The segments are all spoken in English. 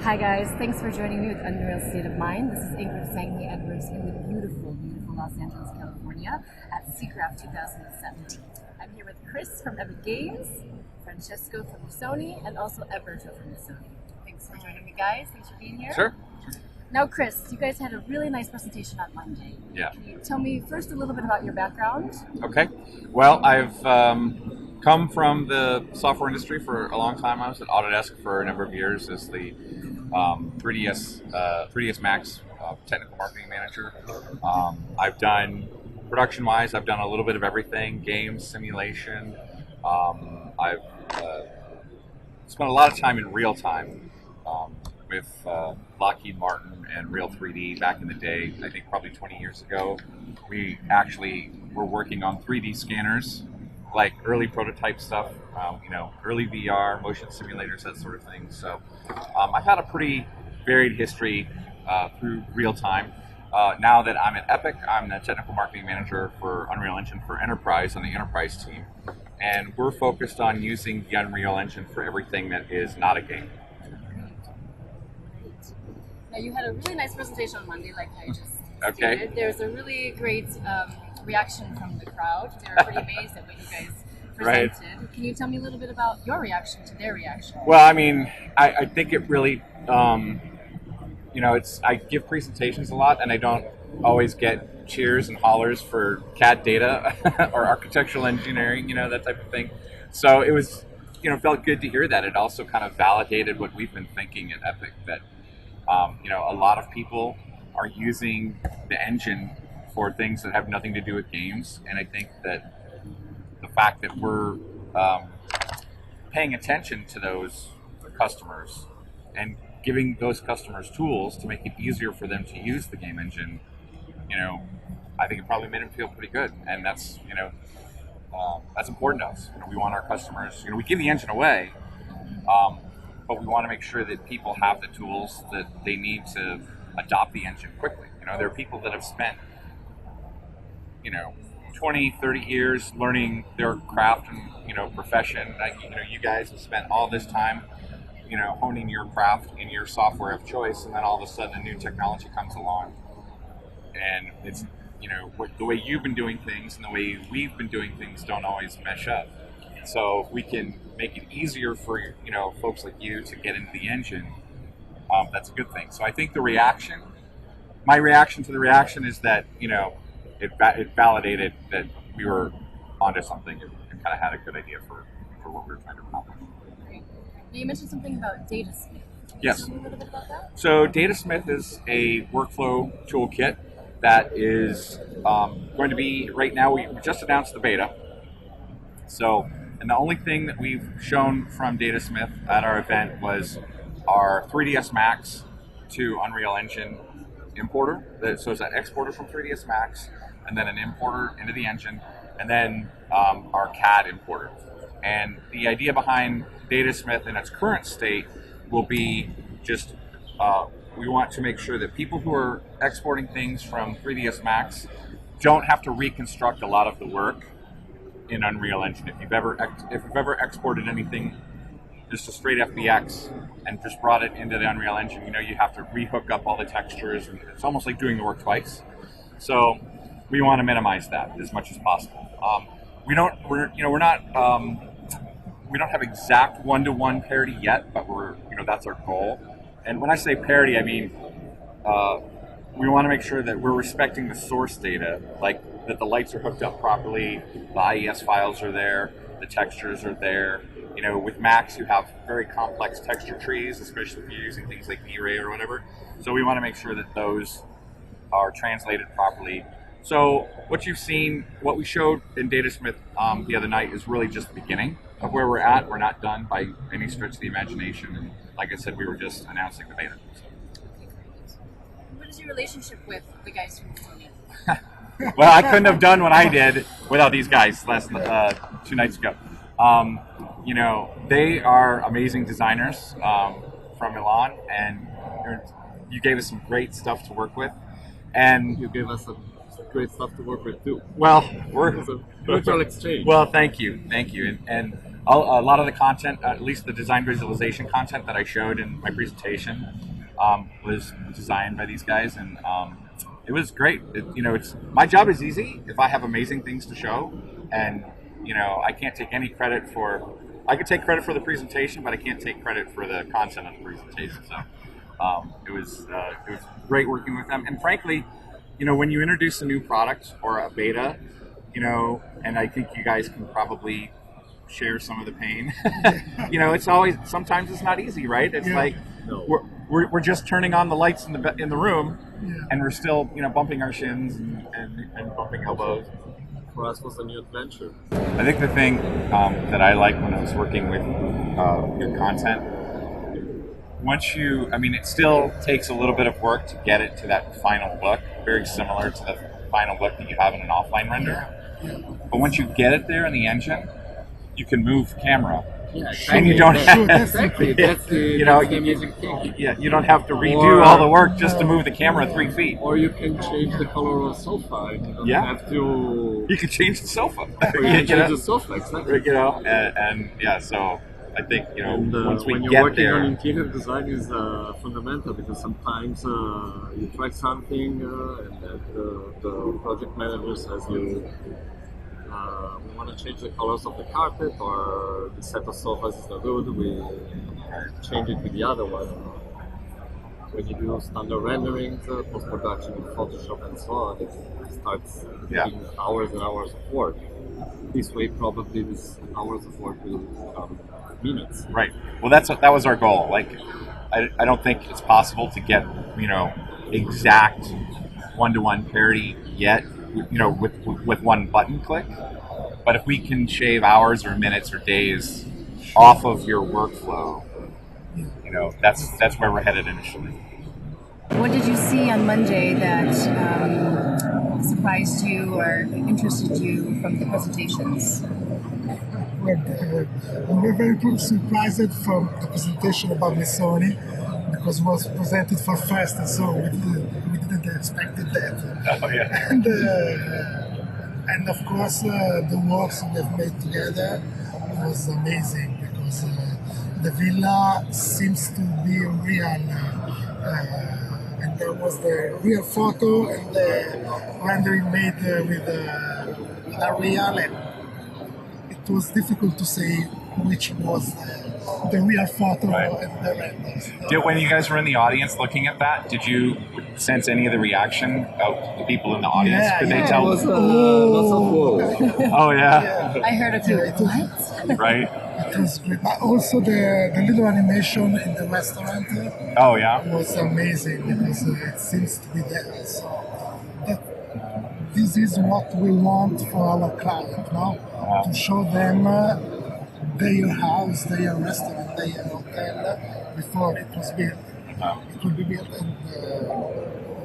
Hi guys, thanks for joining me with Unreal State of Mind. This is Ingrid Sangley Edwards in the beautiful, beautiful Los Angeles, California at SIGGRAPH 2017. I'm here with Chris from Epic Games, Francesco from Lissoni, and also Alberto from Lissoni. Thanks for joining me guys, thanks for being here. Sure. Now Chris, you guys had a really nice presentation on Monday. Yeah. Can you tell me first a little bit about your background? Okay. Well, I've come from the software industry for a long time. I was at Autodesk for a number of years as the 3ds Max technical marketing manager. I've done, production-wise, I've done a little bit of everything: games, simulation. I've spent a lot of time in real time with Lockheed Martin and Real 3D back in the day. I think probably 20 years ago, we actually were working on 3D scanners, like early prototype stuff, early VR, motion simulators, that sort of thing. So I've had a pretty varied history through real time. Now that I'm at Epic, I'm the technical marketing manager for Unreal Engine for Enterprise on the Enterprise team. And we're focused on using the Unreal Engine for everything that is not a game. Now you had a really nice presentation on Monday, like I just Okay. stated. There's a really great reaction from the crowd. They were pretty amazed at what you guys presented. Right. Can you tell me a little bit about your reaction to their reaction? Well, I mean, I think it really, I give presentations a lot, and I don't always get cheers and hollers for CAD data or architectural engineering, that type of thing. So it was, felt good to hear that. It also kind of validated what we've been thinking at Epic, that, a lot of people are using the engine for things that have nothing to do with games. And I think that the fact that we're paying attention to those customers and giving those customers tools to make it easier for them to use the game engine, I think it probably made them feel pretty good. And that's, that's important to us. We want our customers, we give the engine away, but we want to make sure that people have the tools that they need to adopt the engine quickly. There are people that have spent, 20, 30 years learning their craft and, profession. You guys have spent all this time, honing your craft in your software of choice, and then all of a sudden a new technology comes along. And it's, the way you've been doing things and the way we've been doing things don't always mesh up. So if we can make it easier for, folks like you to get into the engine, that's a good thing. So I think my reaction to the reaction is that, it validated that we were onto something and kind of had a good idea for what we were trying to accomplish. Great. Now you mentioned something about DataSmith. Can you Yes. tell me a little bit about that? So DataSmith is a workflow toolkit that is going to be, right now, we just announced the beta. So, and the only thing that we've shown from DataSmith at our event was our 3ds Max to Unreal Engine importer. So it's an exporter from 3ds Max, and then an importer into the engine, and then our CAD importer. And the idea behind DataSmith in its current state will be just, we want to make sure that people who are exporting things from 3ds Max don't have to reconstruct a lot of the work in Unreal Engine. If you've ever exported anything just a straight FBX and just brought it into the Unreal Engine, you have to rehook up all the textures, and it's almost like doing the work twice. So we want to minimize that as much as possible. We don't have exact one-to-one parity yet, but that's our goal. And when I say parity, I mean we want to make sure that we're respecting the source data, like that the lights are hooked up properly, the IES files are there, the textures are there. With Max, you have very complex texture trees, especially if you're using things like V-Ray or whatever. So we want to make sure that those are translated properly. So what you've seen, what we showed in DataSmith the other night is really just the beginning of where we're at. We're not done by any stretch of the imagination. And like I said, we were just announcing the beta. What is your relationship with the guys from Lissoni? Well, I couldn't have done what I did without these guys 2 nights ago. They are amazing designers from Milan, and you gave us some great stuff to work with. And You gave us great stuff to work with too. Well, we're It's a mutual exchange. well, thank you, and a lot of the content, at least the design visualization content that I showed in my presentation, was designed by these guys, and it was great. It's my job is easy if I have amazing things to show, and I can't take any credit for. I could take credit for the presentation, but I can't take credit for the content of the presentation. So it was great working with them, and frankly, when you introduce a new product or a beta, and I think you guys can probably share some of the pain. It's always sometimes it's not easy, right? It's like we're just turning on the lights in the room, and we're still bumping our shins and bumping elbows. For us, was a new adventure. I think the thing that I like when I was working with your content, it still takes a little bit of work to get it to that final look, very similar to the final look that you have in an offline render. But once you get it there in the engine, you can move the camera. Yeah, exactly. And you don't have exactly. That's the amazing thing. you don't have to redo all the work just to move the camera 3 feet. Or you can change the color of the sofa. You don't have to. You can change the sofa. Or you can change the sofa, exactly. So I think once we when you're get working there, on interior design is fundamental, because sometimes you try something and the project manager says we want to change the colors of the carpet, or the set of sofas is not good, we change it with the other one. When you do standard renderings, post-production in Photoshop and so on, it starts taking hours and hours of work. This way, probably these hours of work will become minutes. Right. Well, that was our goal. Like, I don't think it's possible to get exact one-to-one parity yet. With one button click, but if we can shave hours or minutes or days off of your workflow, that's where we're headed initially. What did you see on Monday that surprised you or interested you from the presentations? We were very surprised from the presentation about Lissoni, because it was presented for first, and so we didn't expect that. Oh, yeah. And of course, the works we've made together was amazing, because the villa seems to be real, and there was the real photo and the rendering made with Unreal, and it was difficult to say which was the real photo and the renders. When you guys were in the audience looking at that, did you sense any of the reaction of the people in the audience? Could they tell? It was whoa. Oh yeah. I heard a few. What? Right. It was great, but also the little animation in the restaurant. Oh yeah. Was amazing, because it seems to be there. So this is what we want for our client now, to show them their house, their restaurant, their hotel before it was built. It will be built, and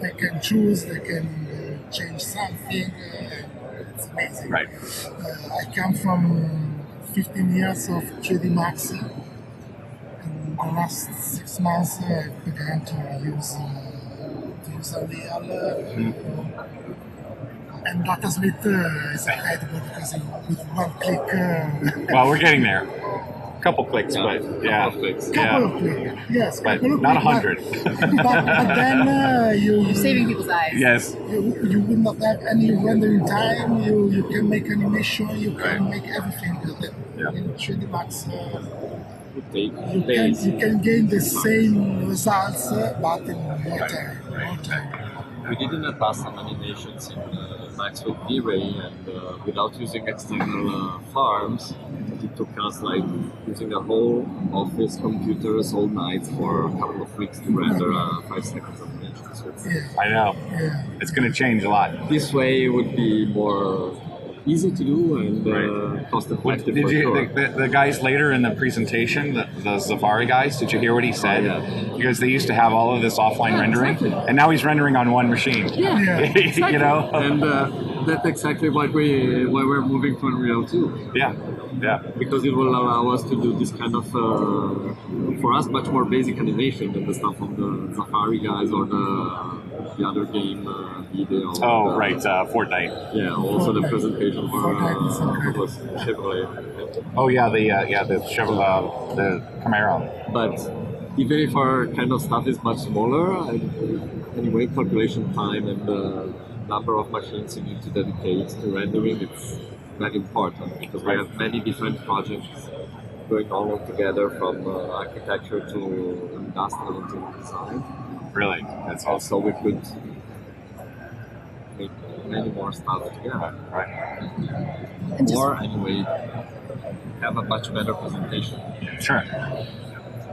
they can choose, they can change something. It's amazing. Right. I come from 15 years of 3D Massi. In the last 6 months, I began to use Unreal. And Data Split is incredible, because with one click. Well, we're getting there. Couple clicks, but yeah. Couple of clicks, yes. But not 100. But then You're saving people's eyes. Yes. You will not have any rendering time. You can make animation. You can make everything with it. In 3D Max, you can gain the same results, but in more time. We did in the past some animations in Max with V-Ray, and without using external farms, it took us using the whole office computers all night for a couple of weeks to render 5 seconds of animation. So I know. It's going to change a lot. This way it would be more easy to do and cost effective. Did you the guys later in the presentation, the Safari guys? Did you hear what he said? Because they used to have all of this offline rendering, and now he's rendering on one machine. Exactly. And that's exactly why we're moving to Unreal too. Yeah. Because it will allow us to do this kind of, for us, much more basic animation than the stuff of the Safari guys or the the other game video. Oh, right, Fortnite. Yeah, also the presentation for what was Chevrolet. Oh yeah, the Chevrolet, the Camaro. But even if our kind of stuff is much smaller, anyway, calculation time and the number of machines you need to dedicate to rendering, it's very important because we have many different projects going on all together, from architecture to industrial interior design. Really, that's awesome. So we could make many more stuff together. Right. Or anyway, have a much better presentation. Sure.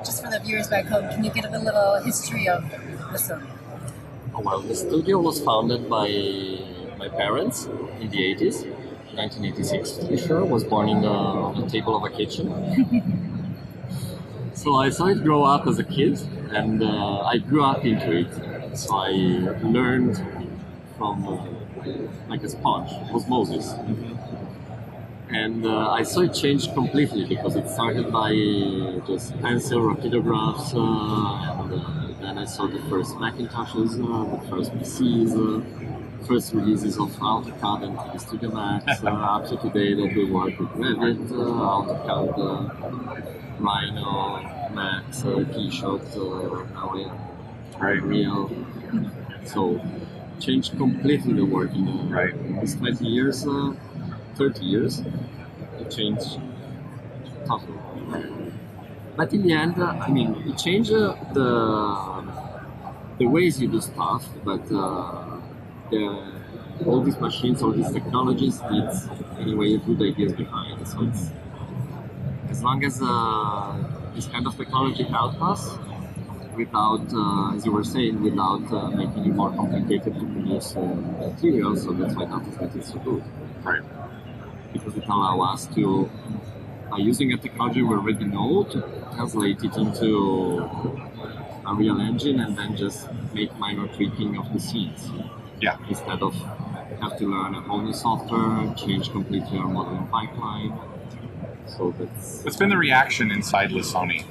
Just for the viewers back home, can you give a little history of Lissoni? Oh, well, the studio was founded by my parents in the 80s. 1986, to be sure. Was born in the table of a kitchen. So I saw it grow up as a kid, and I grew up into it. So I learned from like a sponge, osmosis. And I saw it change completely, because it started by just pencil rapidograph, and then I saw the first Macintoshes, the first PCs, first releases of AutoCAD and 3D Studio Max, up to today that we work with Revit, AutoCAD, Rhino, Max, Keyshot, now Real. So changed completely the work in these 20 years, 30 years. It changed totally. But in the end, I mean, it changed the ways you do stuff, but all these machines, all these technologies, needs anyway good ideas behind. So it's, as long as this kind of technology help us, without, as you were saying, without making it more complicated to produce materials. So that's why that is so good. Right. Because it allows us to, by using a technology we already know, to translate it into a real engine and then just make minor tweaking of the scenes. Yeah. Instead of have to learn a whole new software, change completely our modeling pipeline. So that's... What's been the reaction inside Lissoni?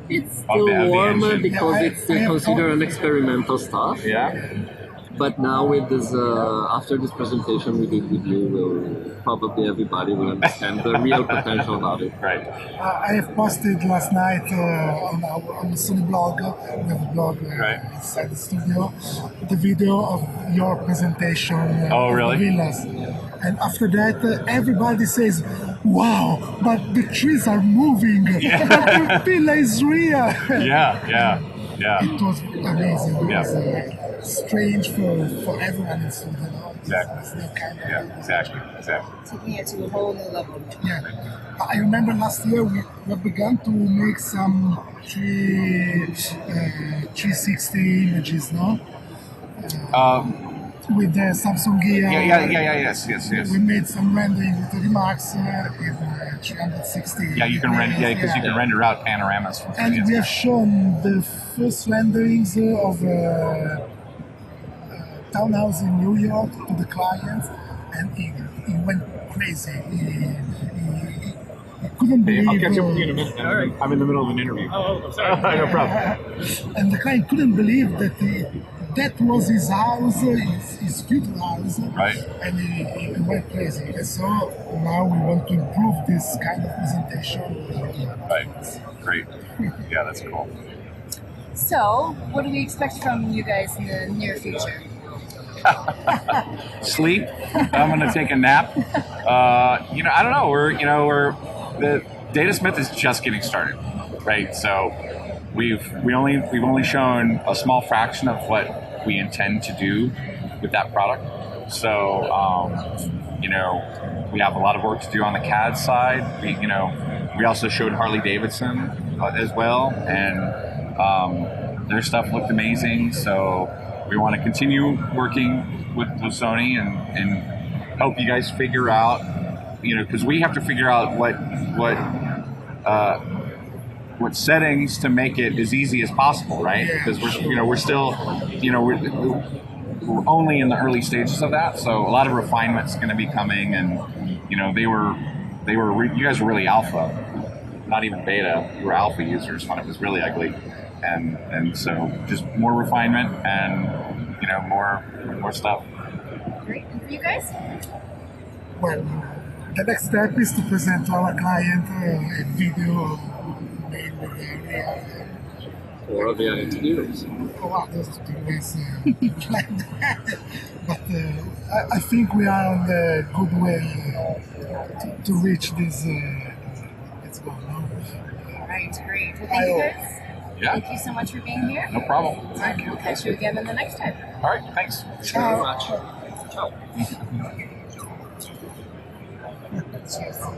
It's still warm because it's still considered an experimental stuff. Yeah. But now with this, after this presentation we did with you, probably everybody will understand the real potential about it. Right. I have posted last night on the Sony blog, we have a blog inside the studio, the video of your presentation oh, really? of the villas. And after that, everybody says, wow, but the trees are moving, but the villa is real. Yeah. It was amazing. It was strange for everyone in Sweden. Exactly. Exactly. Taking it to a whole new level. Yeah. I remember last year we began to make some 360 images, no? With the Samsung gear. Yes. We made some rendering with the remarks in 360. Yeah, you can render. Yeah, because you can render out panoramas from 3D. And we have shown the first renderings of townhouse in New York to the clients, and he went crazy. He couldn't believe. I'll catch up with you in a minute. I'm in the middle of an interview. Oh, sorry. No problem. And the client couldn't believe that that was his house, his future house, right? And he went crazy. And so now we want to improve this kind of presentation. Right. Great. Yeah, that's cool. So, what do we expect from you guys in the near future? Sleep. I'm going to take a nap. I don't know. The Datasmith is just getting started, right? So we've only shown a small fraction of what we intend to do with that product. So we have a lot of work to do on the CAD side. We also showed Harley Davidson as well, and their stuff looked amazing. So we want to continue working with Lissoni and help you guys figure out, because we have to figure out what settings to make it as easy as possible, right? Because we're still, we're only in the early stages of that. So a lot of refinement's going to be coming, and you guys were really alpha, not even beta. You were alpha users when it was really ugly. and so just more refinement and more stuff. Great. And for you guys? Well, the next step is to present to our client a video made with the Or the interviews. oh, wow, those two ways like that. But I think we are on the good way to reach this goal. All right, great. Well, thank you guys. Yeah. Thank you so much for being here. No problem. Thank you. We'll catch you again in the next time. All right, thanks. Thank you very much. Ciao.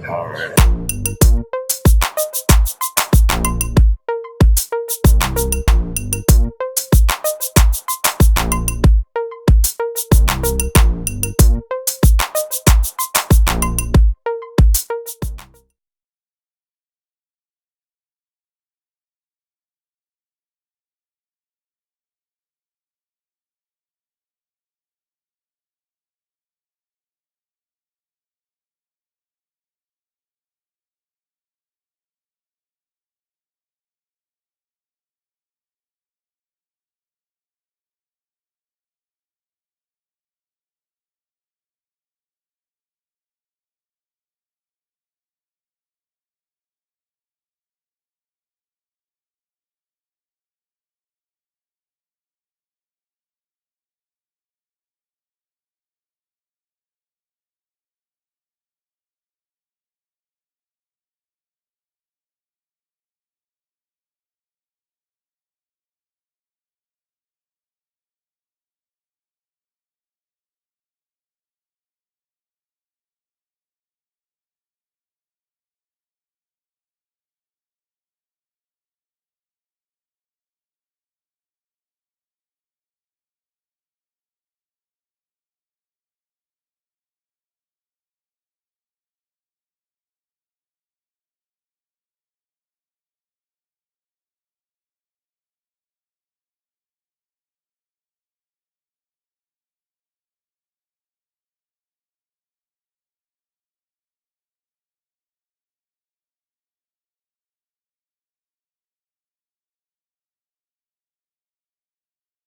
All right.